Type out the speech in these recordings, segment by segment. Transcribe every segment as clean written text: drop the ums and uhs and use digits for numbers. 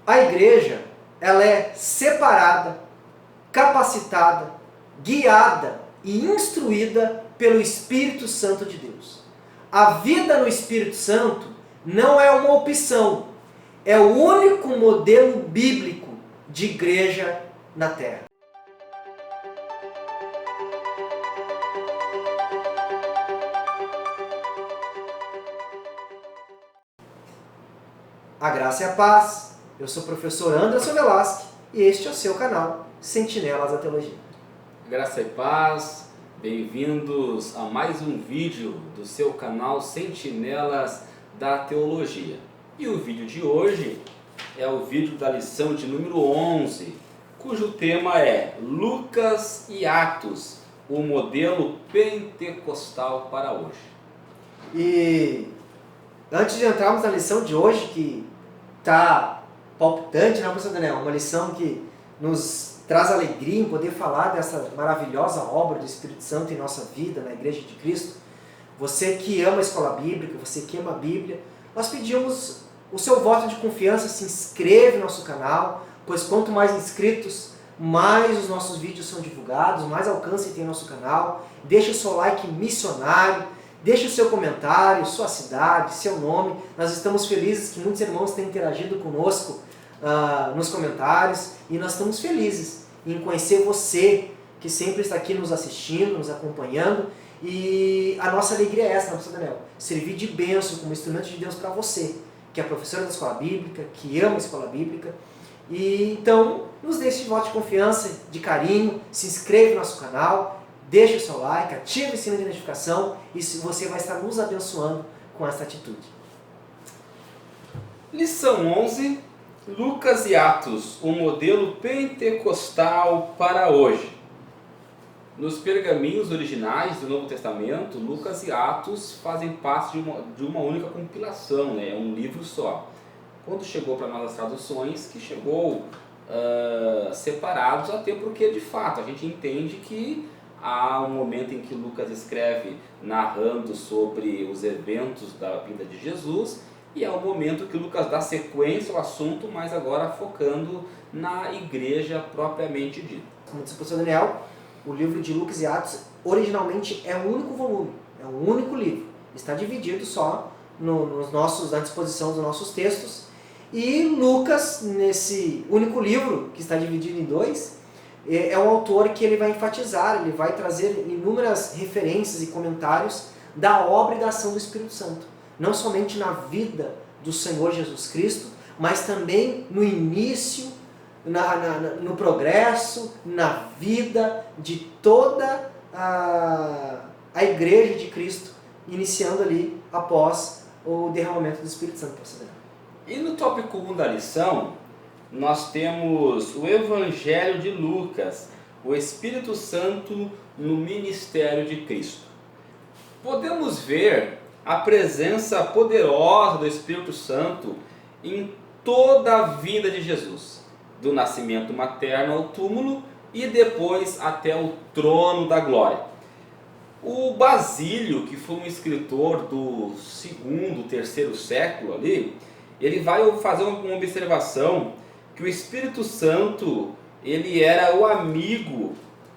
A igreja, ela é separada, capacitada, guiada e instruída pelo Espírito Santo de Deus. A vida no Espírito Santo não é uma opção, é o único modelo bíblico de igreja na Terra. A graça e a paz. Eu sou o professor Anderson Velasque e este é o seu canal Sentinelas da Teologia. Graça e paz, bem-vindos a mais um vídeo do seu canal Sentinelas da Teologia. E o vídeo de hoje é o vídeo da lição de número 11, cujo tema é Lucas e Atos, o modelo pentecostal para hoje. E antes de entrarmos na lição de hoje, que está palpitante, né, professor Daniel? Uma lição que nos traz alegria em poder falar dessa maravilhosa obra do Espírito Santo em nossa vida, na Igreja de Cristo. Você que ama a escola bíblica, você que ama a Bíblia, nós pedimos o seu voto de confiança, se inscreve no nosso canal, pois quanto mais inscritos, mais os nossos vídeos são divulgados, mais alcance tem nosso canal. Deixe o seu like missionário, deixe o seu comentário, sua cidade, seu nome. Nós estamos felizes que muitos irmãos têm interagido conosco nos comentários e nós estamos felizes em conhecer você que sempre está aqui nos assistindo, nos acompanhando. E a nossa alegria é essa, professor Daniel, servir de bênção como instrumento de Deus para você, que é professora da escola bíblica, que ama a escola bíblica. E então, nos deixe de voto de confiança, de carinho, se inscreve no nosso canal, deixe o seu like, ative o sino de notificação e você vai estar nos abençoando com essa atitude. Lição 11, Lucas e Atos, o modelo pentecostal para hoje. Nos pergaminhos originais do Novo Testamento, Lucas e Atos fazem parte de uma única compilação, né? É um livro só. Quando chegou para nós as traduções, que chegou separados, até porque de fato a gente entende que há um momento em que Lucas escreve narrando sobre os eventos da vida de Jesus e há um momento que Lucas dá sequência ao assunto, mas agora focando na igreja propriamente dita. Como disse o professor Daniel, o livro de Lucas e Atos originalmente é um único volume, é um único livro. Está dividido só na disposição dos nossos textos. E Lucas, nesse único livro, que está dividido em dois, é um autor que ele vai enfatizar, ele vai trazer inúmeras referências e comentários da obra e da ação do Espírito Santo. Não somente na vida do Senhor Jesus Cristo, mas também no início, no progresso, na vida de toda a Igreja de Cristo, iniciando ali após o derramamento do Espírito Santo. E no tópico 1 da lição, nós temos o Evangelho de Lucas, o Espírito Santo no ministério de Cristo. Podemos ver a presença poderosa do Espírito Santo em toda a vida de Jesus, do nascimento materno ao túmulo e depois até o trono da glória. O Basílio, que foi um escritor do segundo, terceiro século ali, ele vai fazer uma observação que o Espírito Santo, ele era o amigo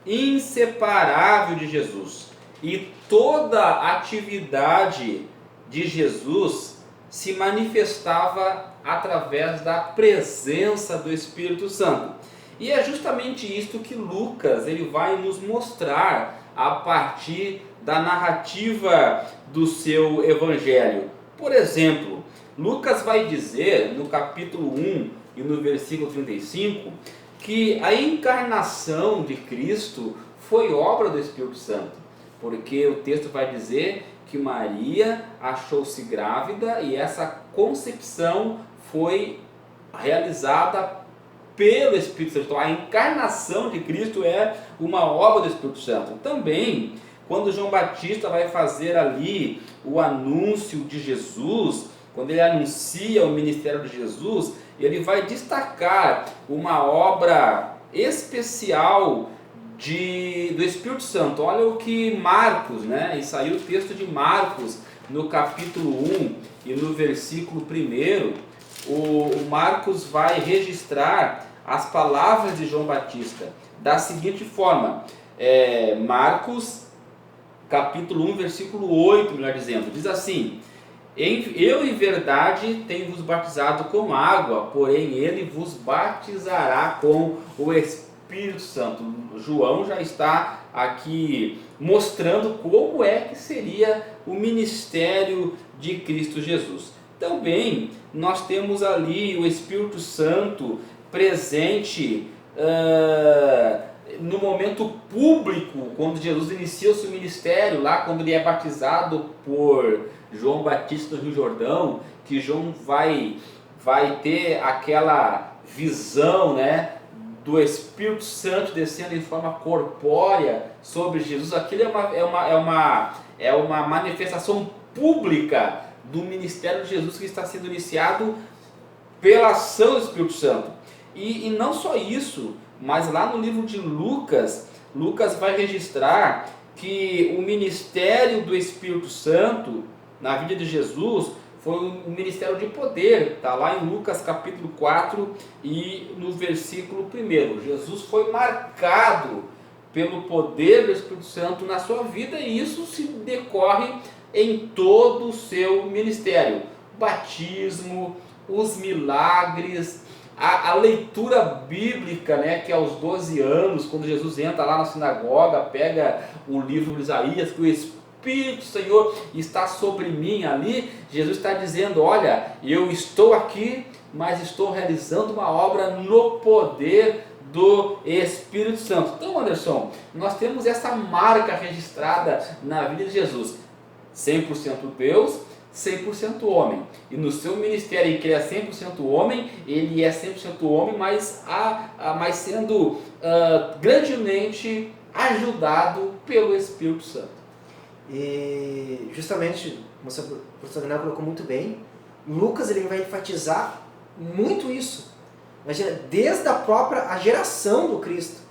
inseparável de Jesus. E toda a atividade de Jesus se manifestava através da presença do Espírito Santo. E é justamente isto que Lucas ele vai nos mostrar a partir da narrativa do seu evangelho. Por exemplo, Lucas vai dizer no capítulo 1 e no versículo 35 que a encarnação de Cristo foi obra do Espírito Santo, porque o texto vai dizer que Maria achou-se grávida e essa concepção foi realizada pelo Espírito Santo. Então, a encarnação de Cristo é uma obra do Espírito Santo. Também, quando João Batista vai fazer ali o anúncio de Jesus, quando ele anuncia o ministério de Jesus, ele vai destacar uma obra especial do Espírito Santo. Olha o que Marcos, e saiu o texto de Marcos no capítulo 1 e no versículo 1, o Marcos vai registrar as palavras de João Batista da seguinte forma. Marcos, capítulo 1, versículo 8, melhor dizendo, diz assim: eu em verdade tenho vos batizado com água, porém ele vos batizará com o Espírito Santo. João já está aqui mostrando como é que seria o ministério de Cristo Jesus. Também nós temos ali o Espírito Santo presente no momento público, quando Jesus inicia o seu ministério, lá quando ele é batizado por João Batista no Rio Jordão, que João vai ter aquela visão, né, do Espírito Santo descendo em forma corpórea sobre Jesus. Aquilo é uma manifestação pública do ministério de Jesus que está sendo iniciado pela ação do Espírito Santo. E não só isso, mas lá no livro de Lucas vai registrar que o ministério do Espírito Santo na vida de Jesus foi um ministério de poder. Está lá em Lucas capítulo 4 e no versículo 1. Jesus foi marcado pelo poder do Espírito Santo na sua vida, e isso se decorre em todo o seu ministério. O batismo, os milagres, a leitura bíblica, né, que aos 12 anos, quando Jesus entra lá na sinagoga, pega o livro de Isaías, que o Espírito do Senhor está sobre mim ali, Jesus está dizendo: olha, eu estou aqui, mas estou realizando uma obra no poder do Espírito Santo. Então, Anderson, nós temos essa marca registrada na vida de Jesus: 100% Deus, 100% homem. E no seu ministério, em que ele é 100% homem, ele é 100% homem, mas sendo grandemente ajudado pelo Espírito Santo. E justamente, como o professor Daniel colocou muito bem, Lucas ele vai enfatizar muito isso. Imagina, desde a geração do Cristo.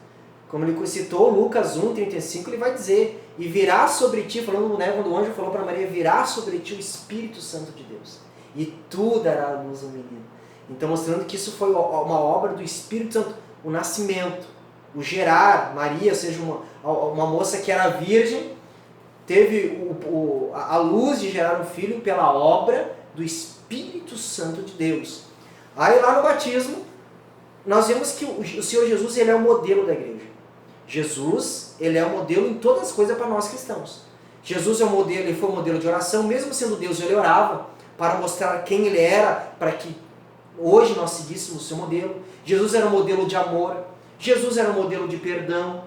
Como ele citou Lucas 1,35, ele vai dizer: e virá sobre ti, falando, né, quando o anjo falou para Maria, virá sobre ti o Espírito Santo de Deus, e tu darás à luz ao menino. Então, mostrando que isso foi uma obra do Espírito Santo, o nascimento, o gerar. Maria, ou seja, uma moça que era virgem, teve a luz de gerar um filho pela obra do Espírito Santo de Deus. Aí lá no batismo, nós vemos que o Senhor Jesus ele é o modelo da igreja. Jesus, ele é o modelo em todas as coisas para nós cristãos. Jesus é o modelo, ele foi o modelo de oração, mesmo sendo Deus, ele orava para mostrar quem ele era, para que hoje nós seguíssemos o seu modelo. Jesus era o modelo de amor, Jesus era o modelo de perdão.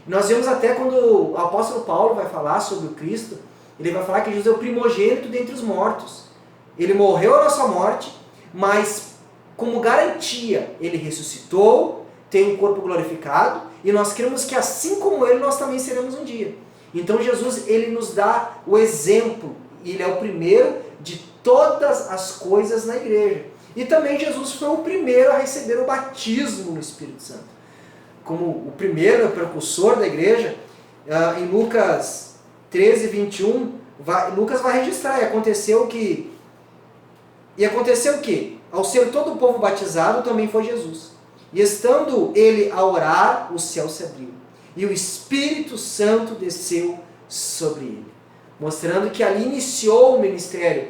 Nós vemos até quando o apóstolo Paulo vai falar sobre o Cristo, ele vai falar que Jesus é o primogênito dentre os mortos. Ele morreu a nossa morte, mas como garantia, ele ressuscitou, tem um corpo glorificado, e nós cremos que assim como ele, nós também seremos um dia. Então Jesus, ele nos dá o exemplo, e ele é o primeiro de todas as coisas na igreja. E também Jesus foi o primeiro a receber o batismo no Espírito Santo. Como o primeiro, o precursor da igreja, em Lucas 13, 21, Lucas vai registrar, e aconteceu que, ao ser todo o povo batizado, também foi Jesus. E estando ele a orar, o céu se abriu, e o Espírito Santo desceu sobre ele, mostrando que ali iniciou o ministério.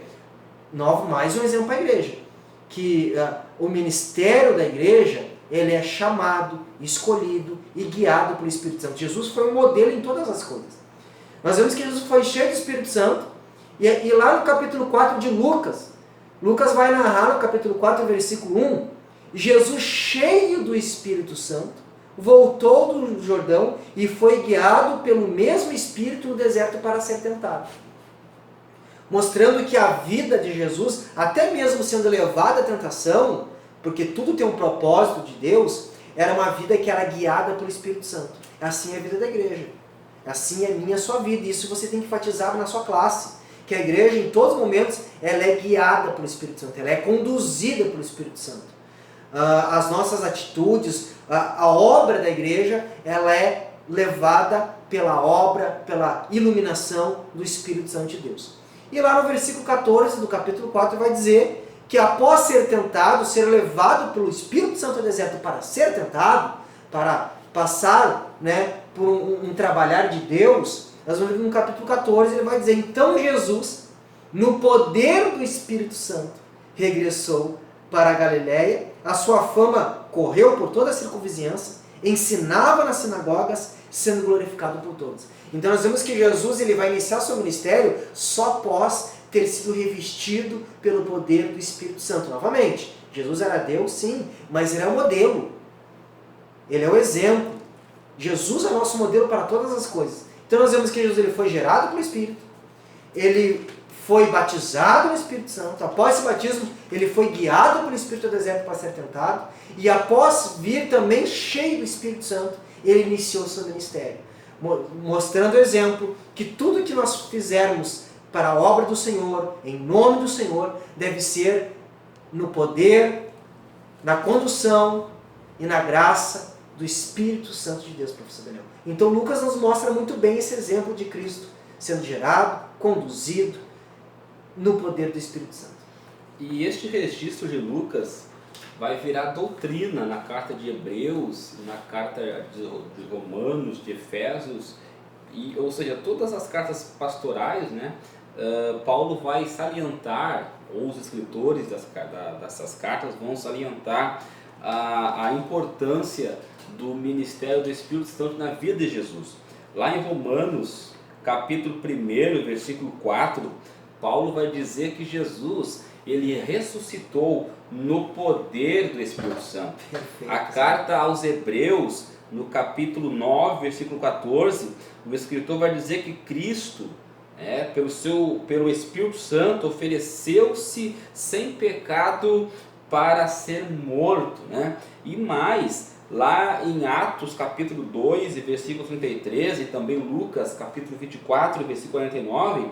Mais um exemplo para a igreja, que o ministério da igreja, ele é chamado, escolhido e guiado pelo Espírito Santo. Jesus foi um modelo em todas as coisas. Nós vemos que Jesus foi cheio do Espírito Santo, e lá no capítulo 4 de Lucas vai narrar no capítulo 4, versículo 1, Jesus, cheio do Espírito Santo, voltou do Jordão e foi guiado pelo mesmo Espírito no deserto para ser tentado. Mostrando que a vida de Jesus, até mesmo sendo levada à tentação, porque tudo tem um propósito de Deus, era uma vida que era guiada pelo Espírito Santo. Assim é a vida da igreja. Assim é a minha e a sua vida. Isso você tem que enfatizar na sua classe. Que a igreja, em todos os momentos, ela é guiada pelo Espírito Santo. Ela é conduzida pelo Espírito Santo. As nossas atitudes, a obra da igreja, ela é levada pela obra, pela iluminação do Espírito Santo de Deus. E lá no versículo 14 do capítulo 4 vai dizer que após ser tentado, ser levado pelo Espírito Santo ao deserto para ser tentado, para passar, né, por um trabalhar de Deus, nós vamos ver no capítulo 14, ele vai dizer, então Jesus, no poder do Espírito Santo, regressou para a Galiléia, a sua fama correu por toda a circunvizinhança, ensinava nas sinagogas, sendo glorificado por todos. Então nós vemos que Jesus ele vai iniciar seu ministério só após ter sido revestido pelo poder do Espírito Santo. Novamente, Jesus era Deus, sim, mas ele é o modelo. Ele é o exemplo. Jesus é o nosso modelo para todas as coisas. Então nós vemos que Jesus ele foi gerado pelo Espírito, ele foi batizado no Espírito Santo, após esse batismo ele foi guiado pelo Espírito ao deserto para ser tentado, e após vir também cheio do Espírito Santo, ele iniciou o seu ministério, mostrando o exemplo que tudo que nós fizermos para a obra do Senhor, em nome do Senhor, deve ser no poder, na condução e na graça do Espírito Santo de Deus, professor Daniel. Então Lucas nos mostra muito bem esse exemplo de Cristo sendo gerado, conduzido no poder do Espírito Santo. E este registro de Lucas vai virar doutrina na carta de Hebreus, na carta de Romanos, de Efésios, ou seja, todas as cartas pastorais, né? Paulo vai salientar, ou os escritores dessas cartas vão salientar a importância do ministério do Espírito Santo na vida de Jesus. Lá em Romanos, capítulo 1, versículo 4, Paulo vai dizer que Jesus, ele ressuscitou no poder do Espírito Santo. Perfeito. A carta aos Hebreus, no capítulo 9, versículo 14, o escritor vai dizer que Cristo, pelo Espírito Santo, ofereceu-se sem pecado para ser morto, né? E mais, lá em Atos capítulo 2, versículo 33, e também Lucas capítulo 24, versículo 49,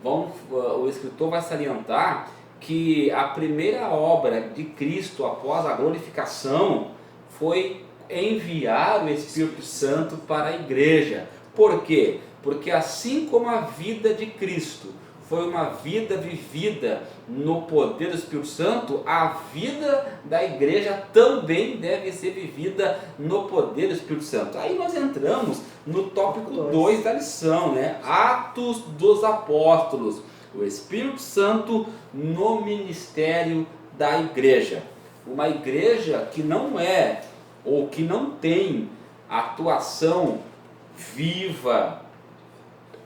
o escritor vai salientar que a primeira obra de Cristo após a glorificação foi enviar o Espírito Santo para a igreja. Por quê? Porque assim como a vida de Cristo foi uma vida vivida no poder do Espírito Santo, a vida da igreja também deve ser vivida no poder do Espírito Santo. Aí nós entramos no tópico 2 da lição, né? Atos dos Apóstolos, o Espírito Santo no ministério da igreja. Uma igreja que não é, ou que não tem atuação viva,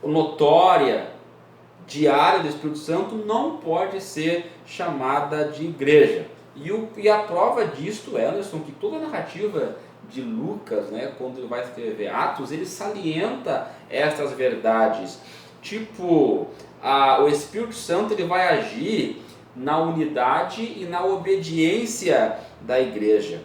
notória, diária do Espírito Santo, não pode ser chamada de igreja. E a prova disto, Anderson, que toda a narrativa de Lucas, né, quando ele vai escrever Atos, ele salienta estas verdades. Tipo, o Espírito Santo ele vai agir na unidade e na obediência da igreja.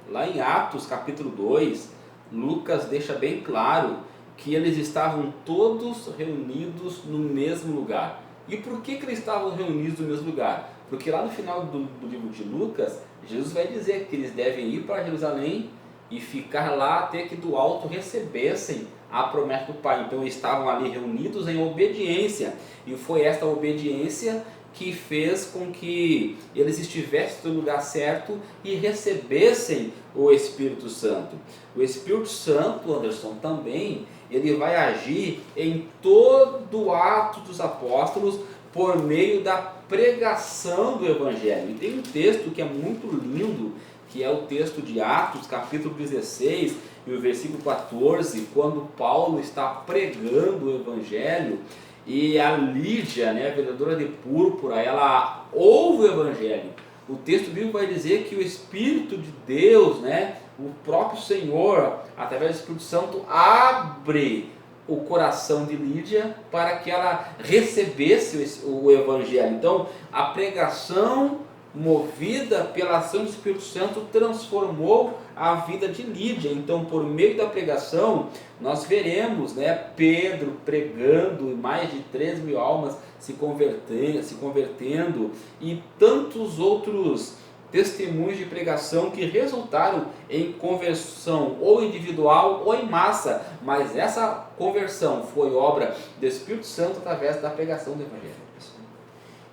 Lá em Atos capítulo 2, Lucas deixa bem claro que eles estavam todos reunidos no mesmo lugar. E por que eles estavam reunidos no mesmo lugar? Porque lá no final do livro de Lucas, Jesus vai dizer que eles devem ir para Jerusalém e ficar lá até que do alto recebessem a promessa do Pai. Então eles estavam ali reunidos em obediência, e foi esta obediência que fez com que eles estivessem no lugar certo e recebessem o Espírito Santo. O Espírito Santo, Anderson, também ele vai agir em todo o ato dos apóstolos por meio da pregação do Evangelho. E tem um texto que é muito lindo, que é o texto de Atos, capítulo 16, e o versículo 14, quando Paulo está pregando o Evangelho, e a Lídia, né, a vendedora de púrpura, ela ouve o Evangelho. O texto bíblico vai dizer que o Espírito de Deus, né, o próprio Senhor, através do Espírito Santo, abre o coração de Lídia para que ela recebesse o Evangelho. Então, a pregação movida pela ação do Espírito Santo transformou a vida de Lídia. Então, por meio da pregação, nós veremos, né, Pedro pregando, mais de 3.000 almas se convertendo, e tantos outros testemunhos de pregação que resultaram em conversão ou individual ou em massa, mas essa conversão foi obra do Espírito Santo através da pregação do Evangelho.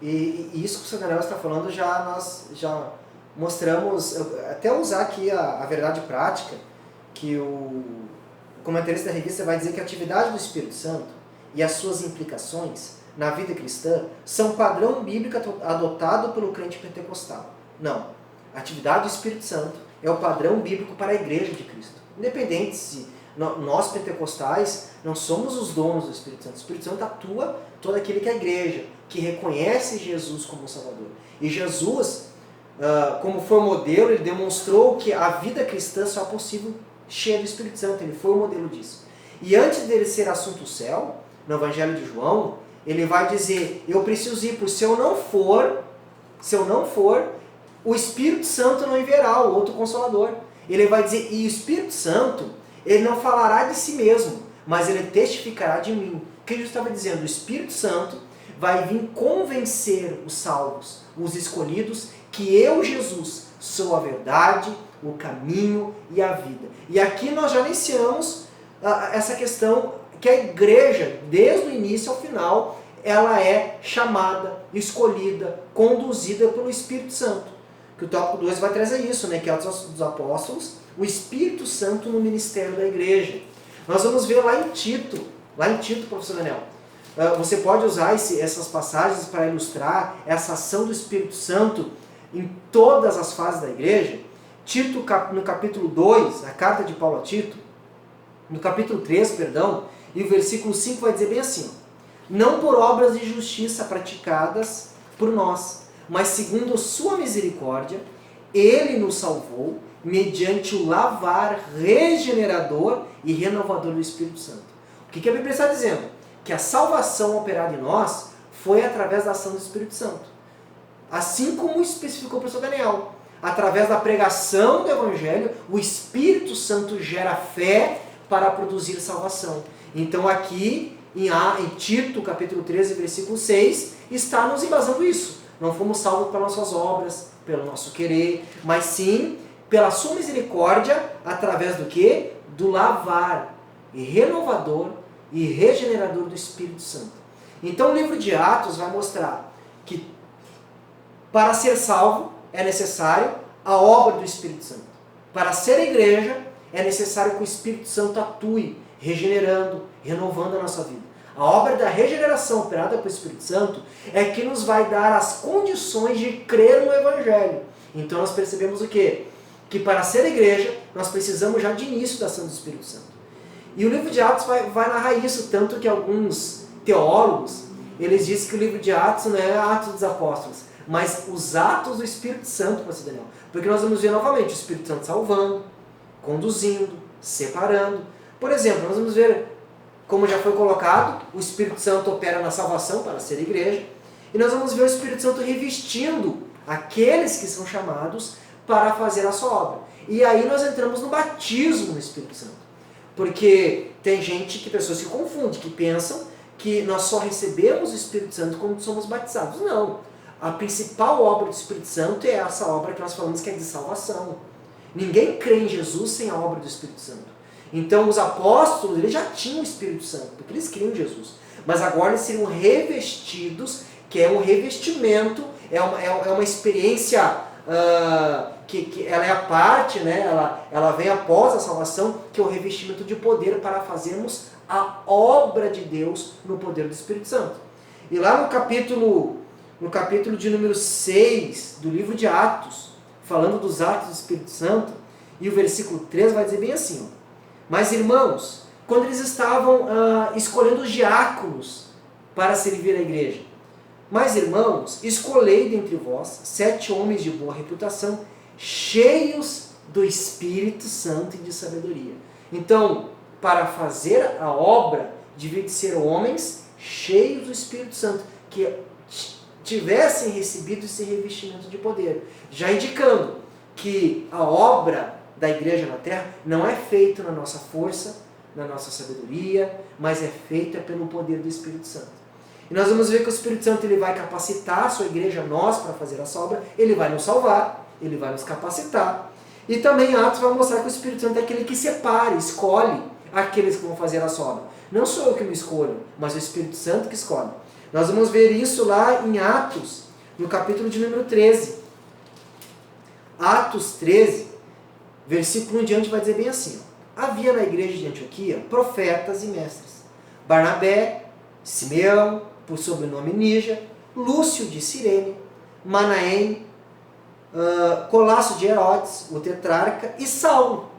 E isso que o Sr. Daniel está falando, nós já mostramos, até usar aqui a verdade prática, que o comentarista da revista vai dizer que a atividade do Espírito Santo e as suas implicações na vida cristã são padrão bíblico adotado pelo crente pentecostal. Não. A atividade do Espírito Santo é o padrão bíblico para a igreja de Cristo. Independente se nós pentecostais não somos os donos do Espírito Santo. O Espírito Santo atua todo aquele que é a igreja, que reconhece Jesus como Salvador. E Jesus, como foi o modelo, ele demonstrou que a vida cristã só é possível cheia do Espírito Santo. Ele foi o modelo disso. E antes dele ser assunto céu, no Evangelho de João, ele vai dizer, eu preciso ir, porque se eu não for, o Espírito Santo não enviará o outro Consolador. Ele vai dizer, e o Espírito Santo, ele não falará de si mesmo, mas ele testificará de mim. O que Jesus estava dizendo? O Espírito Santo vai vir convencer os salvos, os escolhidos, que eu, Jesus, sou a verdade, o caminho e a vida. E aqui nós já iniciamos essa questão que a igreja, desde o início ao final, ela é chamada, escolhida, conduzida pelo Espírito Santo. Que o tópico 2 vai trazer isso, né? Que é Atos dos Apóstolos, o Espírito Santo no ministério da igreja. Nós vamos ver lá em Tito, professor Daniel. Você pode usar essas passagens para ilustrar essa ação do Espírito Santo em todas as fases da igreja. Tito, no capítulo 2, a carta de Paulo a Tito, no capítulo 3, e o versículo 5 vai dizer bem assim, não por obras de justiça praticadas por nós, mas segundo sua misericórdia, ele nos salvou mediante o lavar regenerador e renovador do Espírito Santo. O que a Bíblia está dizendo? Que a salvação operada em nós foi através da ação do Espírito Santo. Assim como especificou o professor Daniel. Através da pregação do Evangelho, o Espírito Santo gera fé para produzir salvação. Então aqui, em Tito, capítulo 13, versículo 6, está nos embasando isso. Não fomos salvos pelas nossas obras, pelo nosso querer, mas sim pela sua misericórdia, através do quê? Do lavar renovador e regenerador do Espírito Santo. Então o livro de Atos vai mostrar que para ser salvo é necessário a obra do Espírito Santo. Para ser igreja é necessário que o Espírito Santo atue, regenerando, renovando a nossa vida. A obra da regeneração operada pelo Espírito Santo é que nos vai dar as condições de crer no Evangelho. Então nós percebemos o quê? Que para ser igreja, nós precisamos já de início da ação do Espírito Santo. E o livro de Atos vai narrar isso, tanto que alguns teólogos, eles dizem que o livro de Atos não é Atos dos Apóstolos, mas os atos do Espírito Santo, pastor Daniel. Porque nós vamos ver novamente o Espírito Santo salvando, conduzindo, separando. Por exemplo, nós vamos ver, como já foi colocado, o Espírito Santo opera na salvação para ser igreja, e nós vamos ver o Espírito Santo revestindo aqueles que são chamados para fazer a sua obra. E aí nós entramos no batismo no Espírito Santo. Porque tem pessoas que confundem, que pensam que nós só recebemos o Espírito Santo quando somos batizados. Não. A principal obra do Espírito Santo é essa obra que nós falamos que é de salvação. Ninguém crê em Jesus sem a obra do Espírito Santo. Então os apóstolos, eles já tinham o Espírito Santo, porque eles criam em Jesus. Mas agora eles seriam revestidos, que é um revestimento, é uma experiência que ela é a parte, né? ela vem após a salvação, que é o revestimento de poder para fazermos a obra de Deus no poder do Espírito Santo. E lá no capítulo de número 6 do livro de Atos, falando dos atos do Espírito Santo, e o versículo 3 vai dizer bem assim, ó, mas irmãos, quando eles estavam escolhendo os diáconos para servir a igreja, mas irmãos, escolhei dentre vós 7 homens de boa reputação, cheios do Espírito Santo e de sabedoria. Então, para fazer a obra, devia de ser homens cheios do Espírito Santo, que tivessem recebido esse revestimento de poder, já indicando que a obra da igreja na terra não é feita na nossa força, na nossa sabedoria, mas é feita pelo poder do Espírito Santo. E nós vamos ver que o Espírito Santo ele vai capacitar a sua igreja, nós, para fazer essa obra, ele vai nos salvar, ele vai nos capacitar. E também Atos vai mostrar que o Espírito Santo é aquele que separa, escolhe aqueles que vão fazer a sua obra. Não sou eu que me escolho, mas o Espírito Santo que escolhe. Nós vamos ver isso lá em Atos, no capítulo de número 13. Atos 13, versículo em diante vai dizer bem assim: ó, havia na igreja de Antioquia profetas e mestres: Barnabé, Simeão, por sobrenome Níger, Lúcio de Cirene, Manaém, Colasso de Herodes, o tetrarca, e Saulo.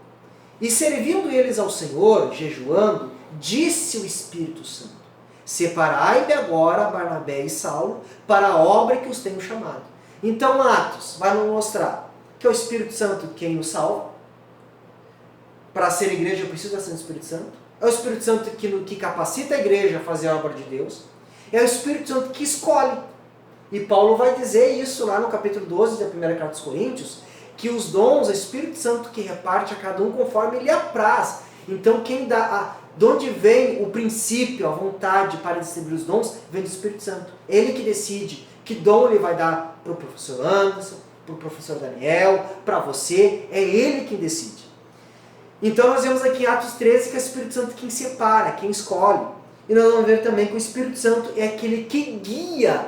E servindo eles ao Senhor, jejuando, disse o Espírito Santo: separai-me agora Barnabé e Saulo para a obra que os tenho chamado. Então Atos vai nos mostrar que é o Espírito Santo quem nos salva. Para ser igreja eu preciso da ação do Espírito Santo. É o Espírito Santo que capacita a igreja a fazer a obra de Deus. É o Espírito Santo que escolhe. E Paulo vai dizer isso lá no capítulo 12 da primeira carta aos Coríntios, que os dons, é o Espírito Santo que reparte a cada um conforme ele apraz. Então quem dá, de onde vem o princípio, a vontade para distribuir os dons, vem do Espírito Santo. Ele que decide que dom ele vai dar para o professor Anderson, para o professor Daniel, para você, é ele quem decide. Então nós vemos aqui em Atos 13 que é o Espírito Santo quem separa, quem escolhe. E nós vamos ver também que o Espírito Santo é aquele que guia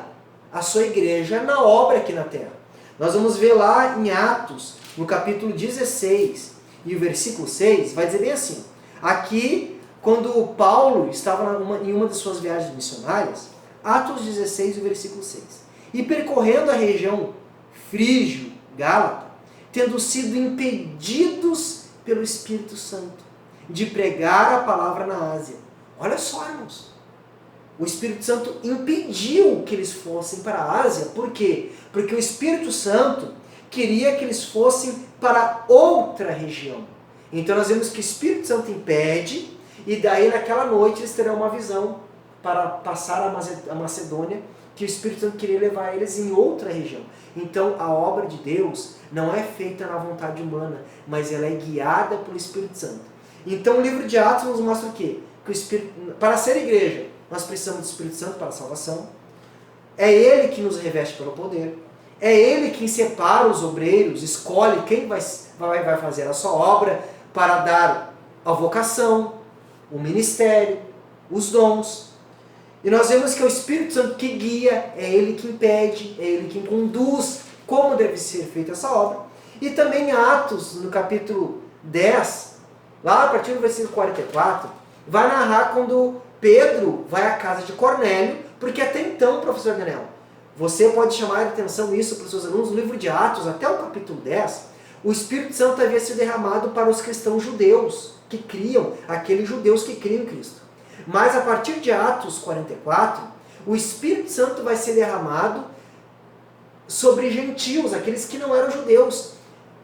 a sua igreja na obra aqui na terra. Nós vamos ver lá em Atos, no capítulo 16 e o versículo 6, vai dizer bem assim: aqui, quando Paulo estava em uma de suas viagens missionárias, Atos 16 e o versículo 6, e percorrendo a região frígio-gálata, tendo sido impedidos pelo Espírito Santo de pregar a palavra na Ásia. Olha só, irmãos. O Espírito Santo impediu que eles fossem para a Ásia. Por quê? Porque o Espírito Santo queria que eles fossem para outra região. Então nós vemos que o Espírito Santo impede, e daí naquela noite eles terão uma visão para passar a Macedônia, que o Espírito Santo queria levar eles em outra região. Então a obra de Deus não é feita na vontade humana, mas ela é guiada pelo Espírito Santo. Então o livro de Atos nos mostra o quê? Que o Espírito, para ser igreja, nós precisamos do Espírito Santo para a salvação. É Ele que nos reveste pelo poder. É Ele quem separa os obreiros, escolhe quem vai fazer a sua obra para dar a vocação, o ministério, os dons. E nós vemos que é o Espírito Santo que guia, é Ele que impede, é Ele que conduz como deve ser feita essa obra. E também em Atos, no capítulo 10, lá a partir do versículo 44, vai narrar quando Pedro vai à casa de Cornélio, porque até então, professor Daniel, você pode chamar a atenção isso para os seus alunos, no livro de Atos, até o capítulo 10, o Espírito Santo havia sido derramado para os cristãos judeus, que criam, aqueles judeus que criam em Cristo. Mas a partir de Atos 44, o Espírito Santo vai ser derramado sobre gentios, aqueles que não eram judeus,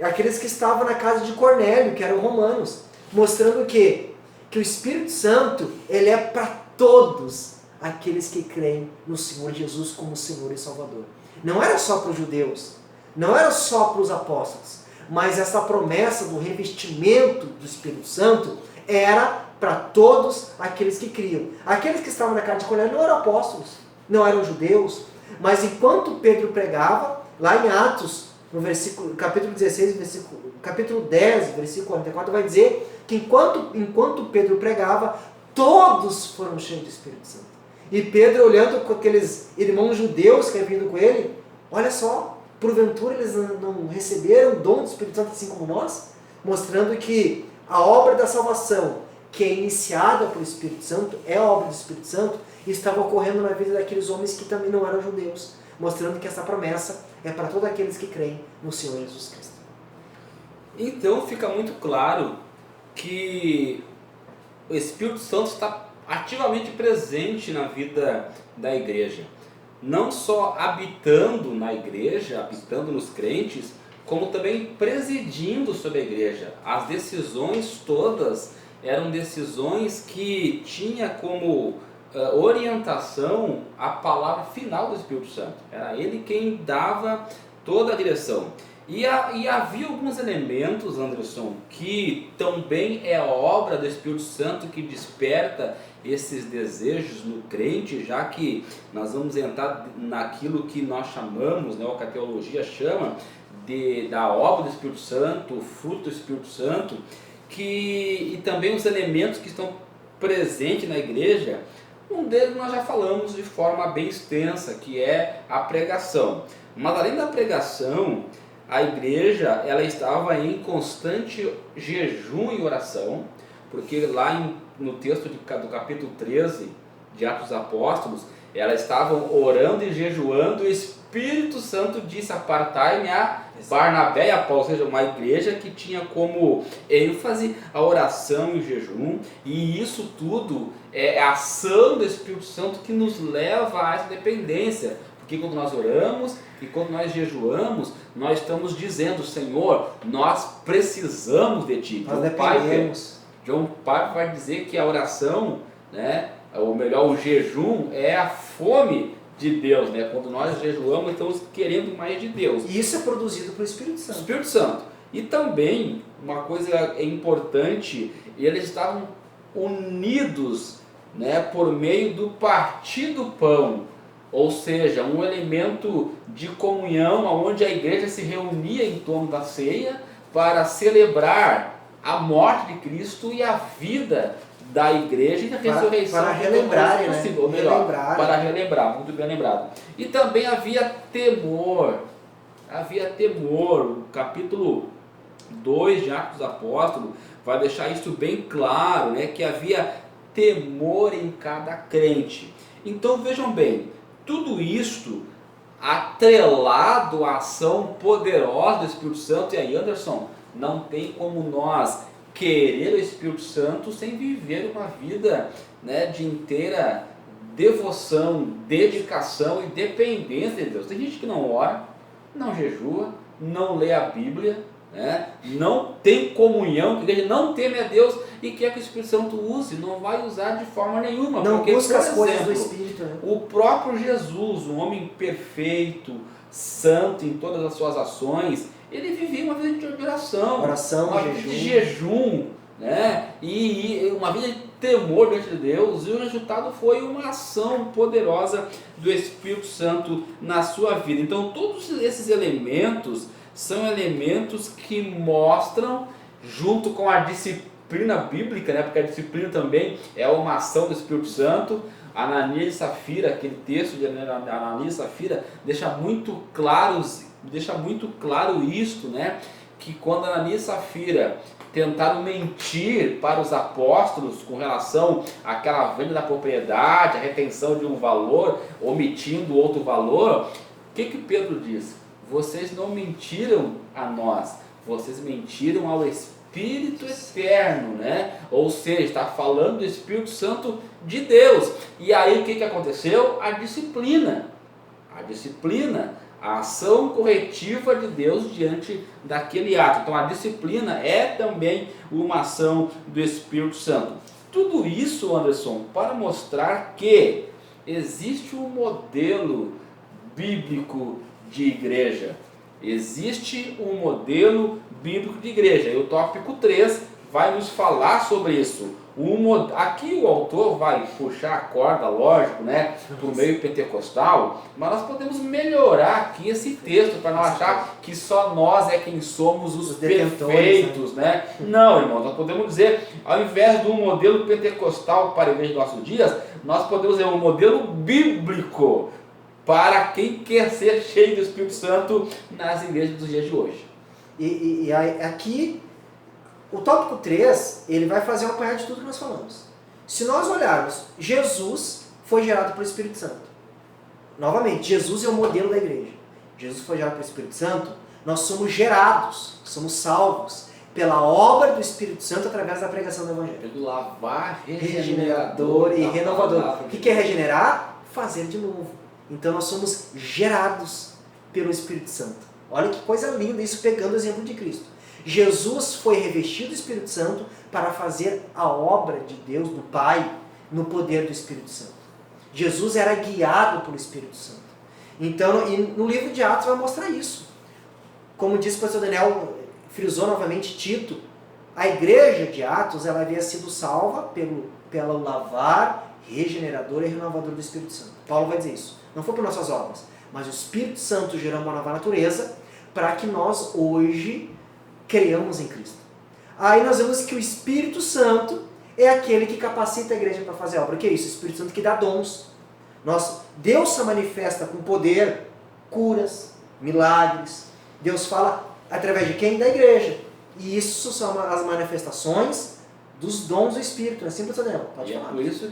aqueles que estavam na casa de Cornélio, que eram romanos, mostrando que o Espírito Santo, ele é para todos aqueles que creem no Senhor Jesus como Senhor e Salvador. Não era só para os judeus, não era só para os apóstolos, mas essa promessa do revestimento do Espírito Santo era para todos aqueles que criam. Aqueles que estavam na casa de Cornélio não eram apóstolos, não eram judeus, mas enquanto Pedro pregava, lá em Atos, no capítulo 16, capítulo 10, versículo 44, vai dizer que enquanto Pedro pregava, todos foram cheios do Espírito Santo. E Pedro, olhando com aqueles irmãos judeus que haviam vindo com ele, olha só, porventura eles não receberam o dom do Espírito Santo assim como nós? Mostrando que a obra da salvação, que é iniciada pelo Espírito Santo, é a obra do Espírito Santo, e estava ocorrendo na vida daqueles homens que também não eram judeus, mostrando que essa promessa é para todos aqueles que creem no Senhor Jesus Cristo. Então fica muito claro que o Espírito Santo está ativamente presente na vida da igreja. Não só habitando na igreja, habitando nos crentes, como também presidindo sobre a igreja. As decisões todas eram decisões que tinha como orientação a palavra final do Espírito Santo. Era ele quem dava toda a direção. E havia alguns elementos, Anderson, que também é obra do Espírito Santo que desperta esses desejos no crente, já que nós vamos entrar naquilo que nós chamamos, né, o que a teologia chama, da obra do Espírito Santo, o fruto do Espírito Santo, e também os elementos que estão presentes na igreja Um deles nós já falamos de forma bem extensa, que é a pregação. Mas além da pregação, a igreja ela estava em constante jejum e oração, porque lá no texto do capítulo 13 de Atos dos Apóstolos, elas estavam orando e jejuando, e o Espírito Santo disse: apartai-me a Barnabé e a Paulo, ou seja, uma igreja que tinha como ênfase a oração e o jejum, e isso tudo é a ação do Espírito Santo que nos leva a essa dependência, porque quando nós oramos e quando nós jejuamos, nós estamos dizendo: Senhor, nós precisamos de Ti. Nós dependemos. John Piper vai dizer que a oração, né, ou melhor, o jejum é a fome de Deus, né? Quando nós jejuamos, estamos querendo mais de Deus. E isso é produzido pelo Espírito Santo. Espírito Santo. E também, uma coisa importante, eles estavam unidos, né, por meio do partir do pão, ou seja, um elemento de comunhão, onde a igreja se reunia em torno da ceia para celebrar a morte de Cristo e a vida da igreja e da ressurreição. Para relembrar, né? Ou melhor, para relembrar, muito bem lembrado. E também havia temor. O capítulo 2 de Atos dos Apóstolos vai deixar isso bem claro, né? Que havia temor em cada crente. Então vejam bem, tudo isto atrelado à ação poderosa do Espírito Santo. E aí, Anderson, não tem como nós querer o Espírito Santo sem viver uma vida, né, de inteira devoção, dedicação e dependência de Deus. Tem gente que não ora, não jejua, não lê a Bíblia, né, não tem comunhão com a igreja, não teme a Deus e quer que o Espírito Santo use, não vai usar de forma nenhuma. Não porque, busca por as coisas exemplo, do Espírito, né? O próprio Jesus, um homem perfeito, santo em todas as suas ações, ele vivia uma vida de oração, uma vida de jejum, né? E uma vida de temor diante de Deus, e o resultado foi uma ação poderosa do Espírito Santo na sua vida. Então todos esses elementos são elementos que mostram, junto com a disciplina bíblica, né? Porque a disciplina também é uma ação do Espírito Santo. Ananias e Safira, aquele texto de Ananias e Safira deixa muito claro isto, né? Que quando Ananias e Safira tentaram mentir para os apóstolos com relação àquela venda da propriedade, a retenção de um valor, omitindo outro valor, o que Pedro diz? Vocês não mentiram a nós, vocês mentiram ao Espírito eterno, né? Ou seja, está falando do Espírito Santo de Deus. E aí o que aconteceu? A disciplina, a ação corretiva de Deus diante daquele ato. Então a disciplina é também uma ação do Espírito Santo. Tudo isso, Anderson, para mostrar que existe um modelo bíblico de igreja. Existe um modelo bíblico de igreja. E o tópico 3 vai nos falar sobre isso. Aqui o autor vai puxar a corda, lógico, né, para o meio pentecostal, mas nós podemos melhorar aqui esse texto para não achar que só nós é quem somos os perfeitos, né? Não, irmão, nós podemos dizer, ao invés de um modelo pentecostal para a igreja dos nossos dias, nós podemos dizer um modelo bíblico para quem quer ser cheio do Espírito Santo nas igrejas dos dias de hoje. E aqui, o tópico 3, ele vai fazer um apanhado de tudo que nós falamos. Se nós olharmos, Jesus foi gerado pelo Espírito Santo. Novamente, Jesus é o modelo da igreja. Jesus foi gerado pelo Espírito Santo, nós somos gerados, somos salvos pela obra do Espírito Santo através da pregação do Evangelho. Pelo lavar regenerador e renovador. O que é regenerar? Fazer de novo. Então nós somos gerados pelo Espírito Santo. Olha que coisa linda isso, pegando o exemplo de Cristo. Jesus foi revestido do Espírito Santo para fazer a obra de Deus, do Pai, no poder do Espírito Santo. Jesus era guiado pelo Espírito Santo. Então, e no livro de Atos vai mostrar isso. Como disse o pastor Daniel, frisou novamente Tito, a igreja de Atos ela havia sido salva pelo lavar regenerador e renovador do Espírito Santo. Paulo vai dizer isso. Não foi por nossas obras, mas o Espírito Santo gerou uma nova natureza para que nós hoje creiamos em Cristo. Aí nós vemos que o Espírito Santo é aquele que capacita a igreja para fazer a obra. O que é isso? O Espírito Santo que dá dons. Deus se manifesta com poder, curas, milagres. Deus fala através de quem? Da igreja. E isso são as manifestações dos dons do Espírito. É simples, Daniel. Pode falar. É por isso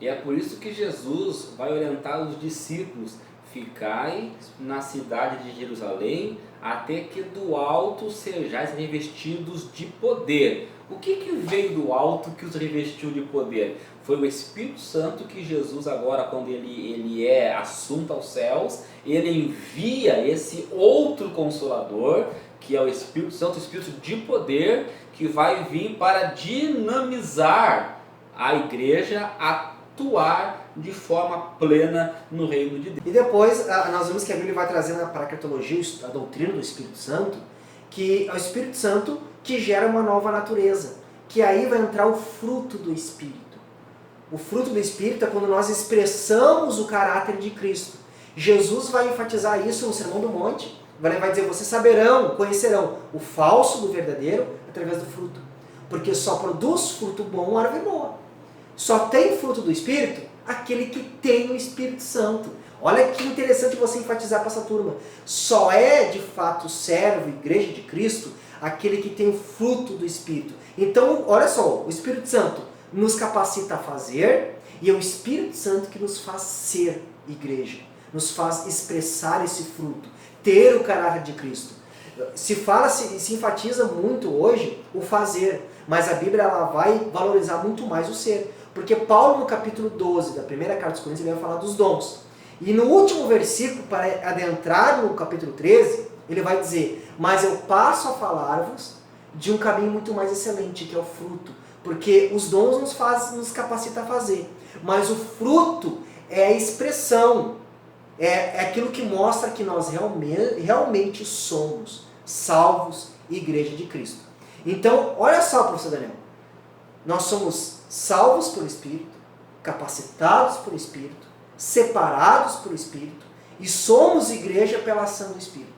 é por isso que Jesus vai orientar os discípulos: ficai na cidade de Jerusalém, até que do alto sejais revestidos de poder. O que veio do alto que os revestiu de poder? Foi o Espírito Santo que Jesus agora, quando ele é assunto aos céus, ele envia esse outro Consolador, que é o Espírito Santo, o Espírito de poder, que vai vir para dinamizar a igreja, atuar de forma plena no reino de Deus. E depois nós vemos que a Bíblia vai trazendo para a cartologia, a doutrina do Espírito Santo, que é o Espírito Santo que gera uma nova natureza, que aí vai entrar o fruto do Espírito. O fruto do Espírito é quando nós expressamos o caráter de Cristo. Jesus vai enfatizar isso no Sermão do Monte, vai dizer: vocês saberão, conhecerão o falso do verdadeiro através do fruto, porque só produz fruto bom a árvore boa. Só tem fruto do Espírito aquele que tem o Espírito Santo. Olha que interessante você enfatizar para essa turma. Só é de fato servo, igreja de Cristo, aquele que tem o fruto do Espírito. Então, olha só, o Espírito Santo nos capacita a fazer, e é o Espírito Santo que nos faz ser igreja, nos faz expressar esse fruto, ter o caráter de Cristo. Se enfatiza muito hoje o fazer, mas a Bíblia ela vai valorizar muito mais o ser. Porque Paulo, no capítulo 12 da primeira carta aos Coríntios, ele vai falar dos dons. E no último versículo, para adentrar no capítulo 13, ele vai dizer: mas eu passo a falar-vos de um caminho muito mais excelente, que é o fruto. Porque os dons nos capacita a fazer. Mas o fruto é a expressão, é aquilo que mostra que nós realmente somos salvos, igreja de Cristo. Então, olha só, professor Daniel. Nós somos salvos pelo Espírito, capacitados pelo Espírito, separados pelo Espírito, e somos igreja pela ação do Espírito.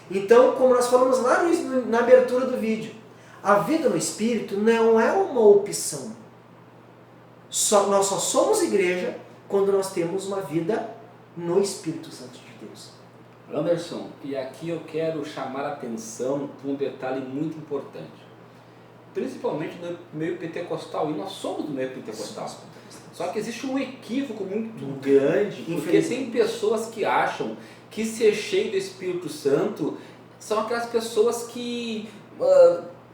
Então, como nós falamos lá na abertura do vídeo, a vida no Espírito não é uma opção. Nós só somos igreja quando nós temos uma vida no Espírito Santo de Deus. Anderson, e aqui eu quero chamar a atenção para um detalhe muito importante. Principalmente no meio pentecostal, e nós somos do meio pentecostal. Só que existe um equívoco muito grande, porque tem pessoas que acham que ser cheio do Espírito Santo são aquelas pessoas que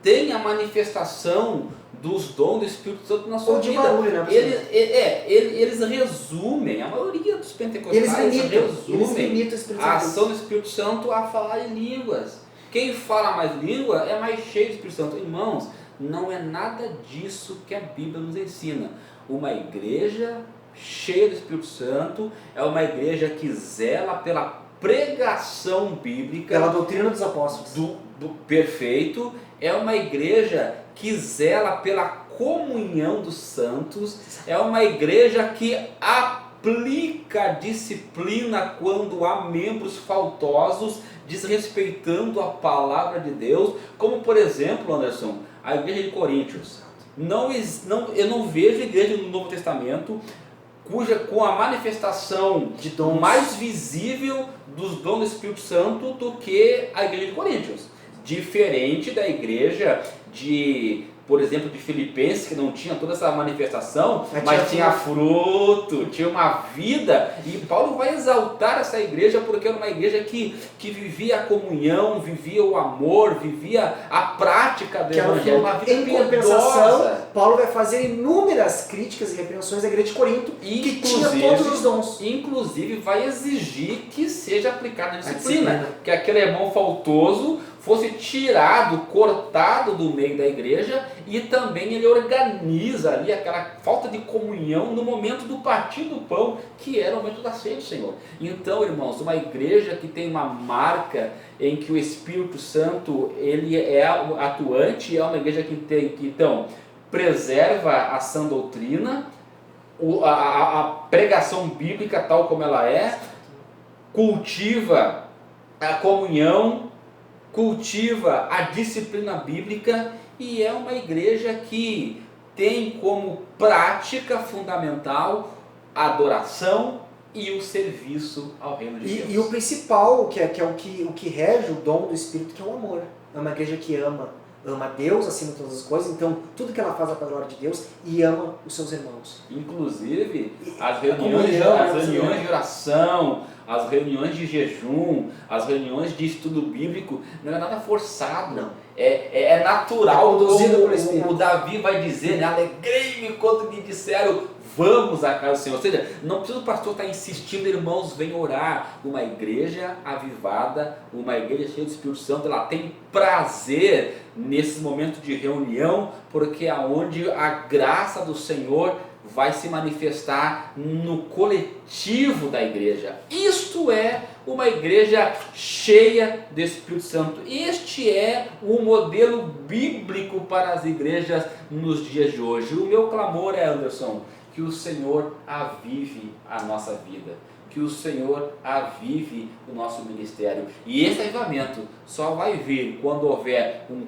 têm a manifestação dos dons do Espírito Santo na sua vida. Barulho, né, eles resumem, a maioria dos pentecostais resumem a ação do Espírito Santo a falar em línguas. Quem fala mais língua é mais cheio do Espírito Santo. Irmãos, não é nada disso que a Bíblia nos ensina. Uma igreja cheia do Espírito Santo é uma igreja que zela pela pregação bíblica, pela doutrina dos apóstolos, do perfeito. É uma igreja que zela pela comunhão dos santos. É uma igreja que aplica a disciplina quando há membros faltosos, desrespeitando a palavra de Deus, como por exemplo, Anderson, a igreja de Coríntios. Eu não vejo igreja no Novo Testamento com a manifestação de dons mais visível dos dons do Espírito Santo do que a igreja de Coríntios. Diferente da igreja por exemplo, de Filipenses, que não tinha toda essa manifestação, mas tinha fruto, tinha uma vida. E Paulo vai exaltar essa igreja porque era uma igreja que vivia a comunhão, vivia o amor, vivia a prática do evangelho, uma vida em compensação, Paulo vai fazer inúmeras críticas e repreensões à igreja de Corinto, que tinha todos os dons. Inclusive vai exigir que seja aplicada a disciplina, que aquele irmão faltoso fosse tirado, cortado do meio da igreja, e também ele organiza ali aquela falta de comunhão no momento do partir do pão, que era o momento da ceia do Senhor. Então, irmãos, uma igreja que tem uma marca em que o Espírito Santo ele é atuante, é uma igreja que então preserva a sã doutrina, a pregação bíblica tal como ela é, cultiva a comunhão, cultiva a disciplina bíblica e é uma igreja que tem como prática fundamental a adoração e o serviço ao reino de Deus. E o principal, que é o que rege o dom do Espírito, que é o amor. É uma igreja que ama Deus acima de todas as coisas, então tudo que ela faz é para a glória de Deus e ama os seus irmãos. Inclusive, as reuniões de oração, as reuniões de jejum, as reuniões de estudo bíblico, não é nada forçado. Não. É natural, conduzido como pelo Espírito. o Davi vai dizer, né? Alegrei-me quando me disseram, vamos à casa do Senhor. Ou seja, não precisa o pastor estar insistindo, irmãos, venham orar. Uma igreja avivada, uma igreja cheia do Espírito Santo, ela tem prazer nesses momentos de reunião, porque é onde a graça do Senhor vai se manifestar no coletivo da igreja. Isto é uma igreja cheia do Espírito Santo. Este é o modelo bíblico para as igrejas nos dias de hoje. O meu clamor é, Anderson, que o Senhor avive a nossa vida, que o Senhor avive o nosso ministério. E esse avivamento só vai vir quando houver um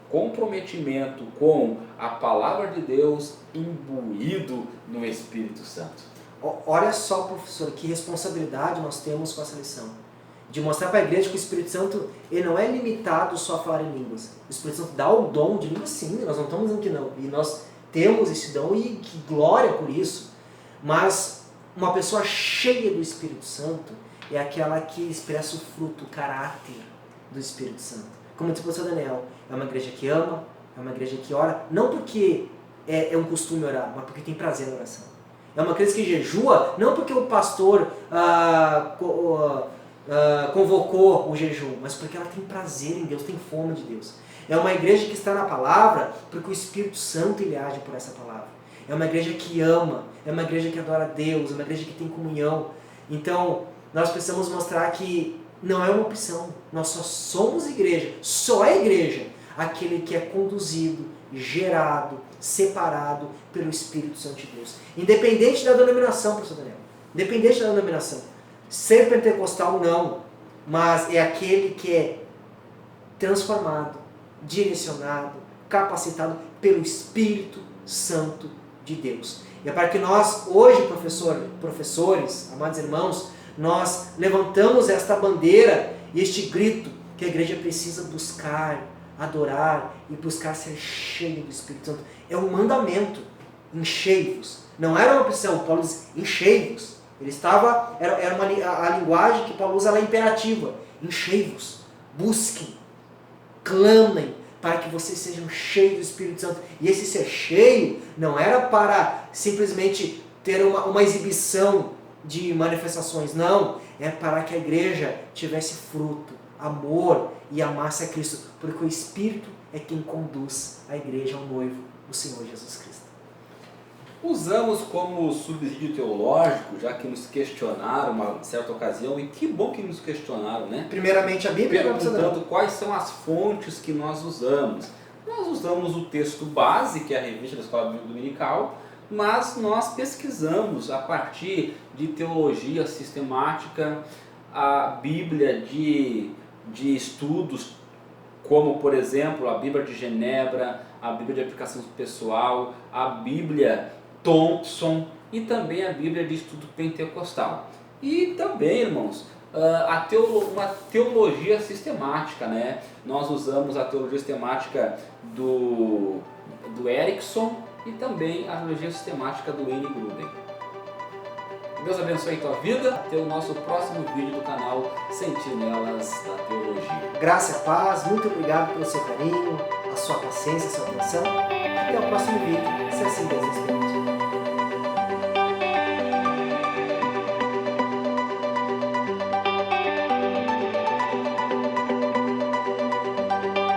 comprometimento com a palavra de Deus imbuído no Espírito Santo. Olha só, professor, que responsabilidade nós temos com essa lição. De mostrar para a igreja que o Espírito Santo ele não é limitado só a falar em línguas. O Espírito Santo dá o dom de línguas, sim, nós não estamos dizendo que não. E nós temos esse dom e que glória por isso. Mas uma pessoa cheia do Espírito Santo é aquela que expressa o fruto, o caráter do Espírito Santo. Como disse o professor Daniel, é uma igreja que ama, é uma igreja que ora, não porque é um costume orar, mas porque tem prazer na oração. É uma igreja que jejua, não porque o pastor convocou o jejum, mas porque ela tem prazer em Deus, tem fome de Deus. É uma igreja que está na palavra porque o Espírito Santo ele age por essa palavra. É uma igreja que ama, é uma igreja que adora a Deus, é uma igreja que tem comunhão. Então, nós precisamos mostrar que não é uma opção, nós só somos igreja, só é igreja aquele que é conduzido, gerado, separado pelo Espírito Santo de Deus. Independente da denominação, professor Daniel, independente da denominação, ser pentecostal não, mas é aquele que é transformado, direcionado, capacitado pelo Espírito Santo de Deus. E é para que nós, hoje, professores, amados irmãos, nós levantamos esta bandeira e este grito que a igreja precisa buscar, adorar e buscar ser cheia do Espírito Santo. É um mandamento, enchei-vos. Não era uma opção, Paulo diz, enchei-vos. Ele estava, a linguagem que Paulo usa ela é imperativa. Enchei-vos, busquem, clamem, para que vocês sejam cheios do Espírito Santo. E esse ser cheio não era para simplesmente ter uma exibição de manifestações, não. É para que a igreja tivesse fruto, amor e amasse a Cristo, porque o Espírito é quem conduz a igreja ao noivo, o Senhor Jesus Cristo. Usamos como subsídio teológico, já que nos questionaram uma certa ocasião, e que bom que nos questionaram, né? Primeiramente a Bíblia, perguntando quais são as fontes que nós usamos. Nós usamos o texto base, que é a revista da Escola Bíblica Dominical, mas nós pesquisamos a partir de teologia sistemática, a Bíblia de estudos, como por exemplo a Bíblia de Genebra, a Bíblia de aplicação pessoal, a Bíblia Thompson e também a Bíblia de estudo pentecostal. E também, irmãos, uma teologia sistemática, né? Nós usamos a teologia sistemática do Erickson e também a teologia sistemática do Wayne Grudem. Deus abençoe a tua vida. Até o nosso próximo vídeo do canal Sentinelas da Teologia. Graça e paz, muito obrigado pelo seu carinho, a sua paciência, a sua atenção. Até o próximo vídeo, se assim Deus nos permite.